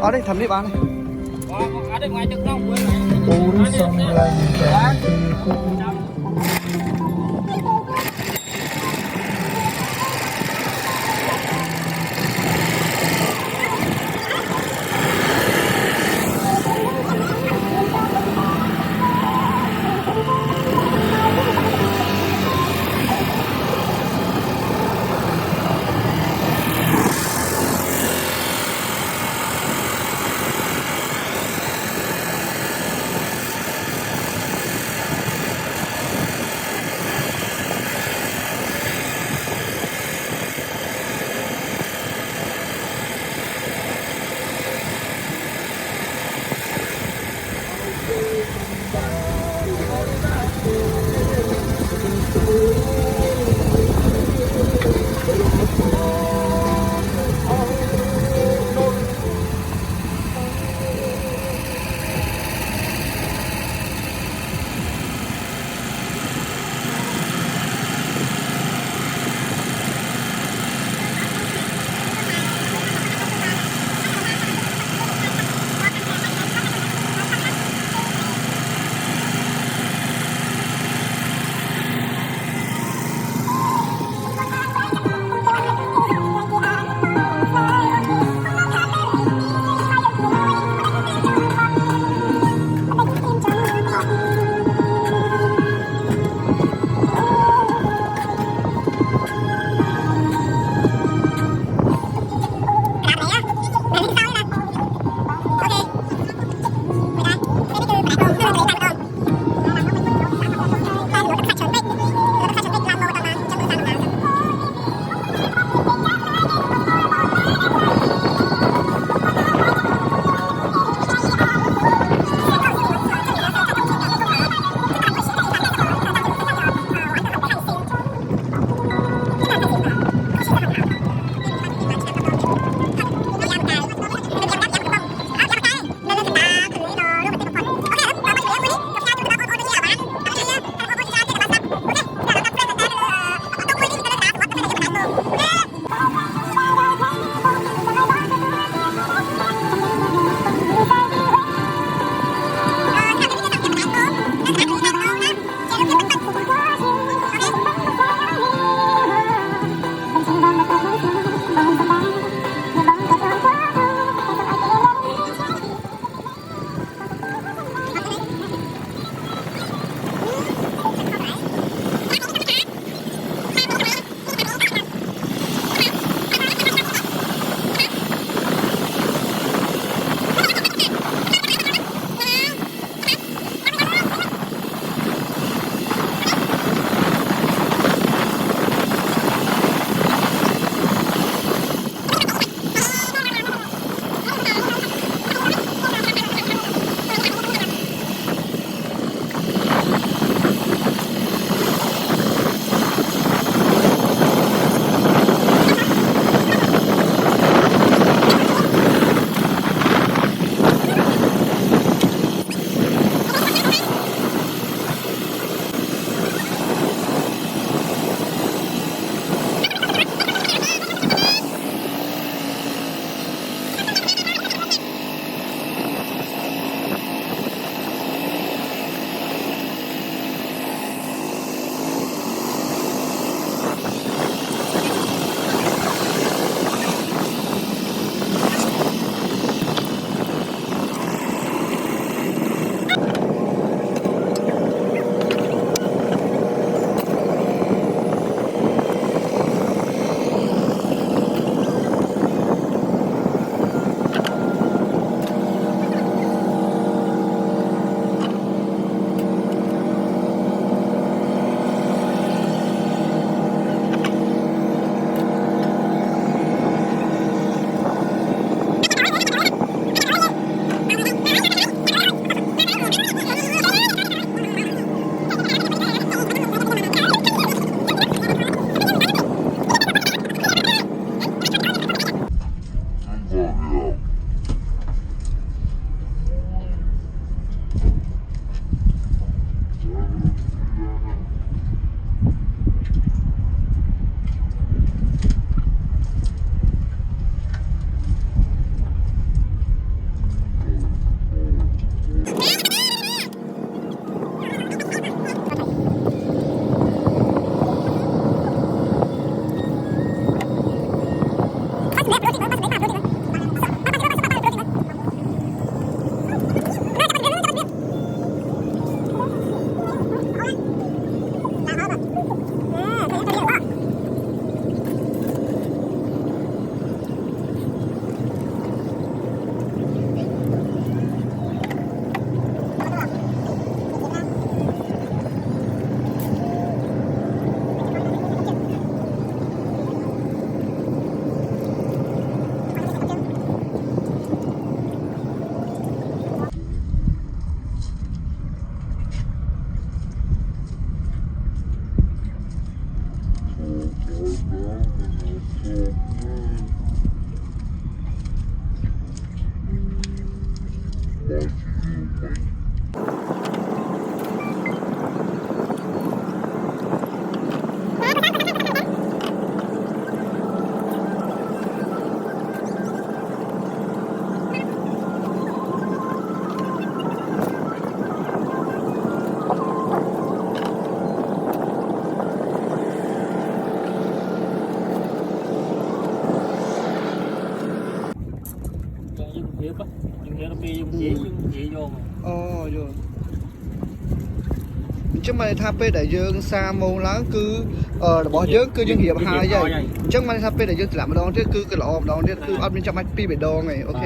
Ở đây thầm đi bán này. Ở đây ngoài chừng không quên Uống xong lành cả thì cũng hiệp á dùng hiệp bia dùng dễ vô mà rồi chứ mày tháp để dương xa môn lá cứ bỏ dương cứ dương hiệp hai vậy chứ mày tháp để dương làm đó chứ cứ cái lọ đó cứ ăn bên trong máy pi bể đo này ok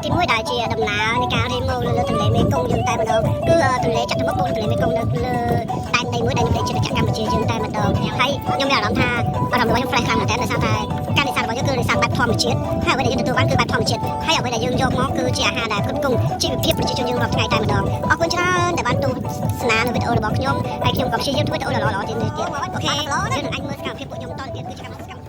ที่มวยได้เชียดำน้ำในการที่มวยเรือทะเลเมกงยืนแต่มาดองคือทะเลจัดทั้งหมดบนทะเลเมกงเรือแต่ในมวยได้ในเชียจัดการมาเชียยืนแต่มาดองให้ยังไม่ได้ลองท่าเอาทำไว้ยังไฟคลางแต่ในซาไทยการในซาบอกก็คือในซาแบบพร้อมเชียให้เอาไว้ในตัวบ้านคือแบบพร้อมเชียให้เอาไว้ในยืนยกม้อคือเชียหาได้คุณกุ้งชีวิตเพียบจนยืนรอบไงแต่มาดองเอาคนชนะแต่บ้านตูสนามวิดีโอเราบอกยงไอ้ยงกับเชียยืนวิดีโอเราหล่อที่นี่เดียวโอเคยืนอันมือสกัดเพียบยงตอนเดียวคือจะกำลังสกัด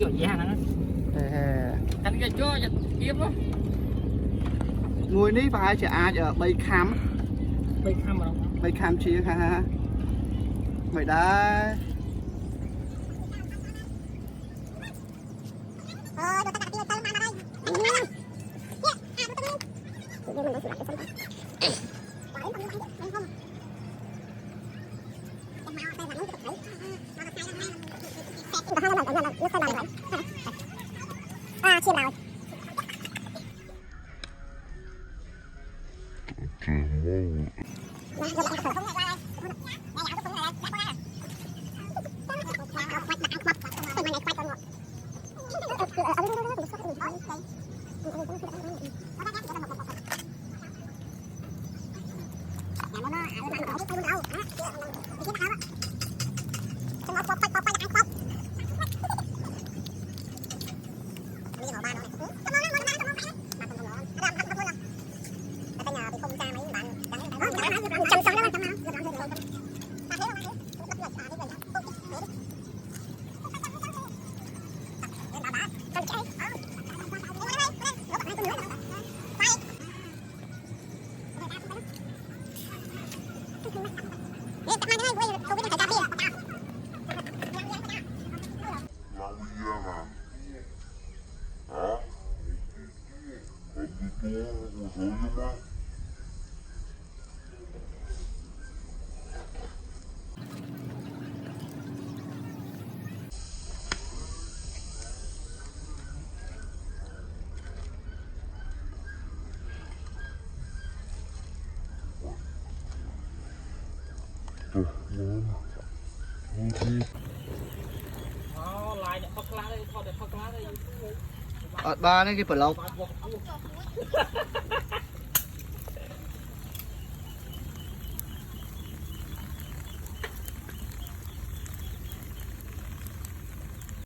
vậy hả anh cái cho kiếm đó ngồi ní phải chỉ ai ở bay khám mà đâu bay khám chia ha mày đã chia nào ลายเนี่ยพักล้าเลยพอเดี๋ยวพักล้าเลย ba này cái phần lộc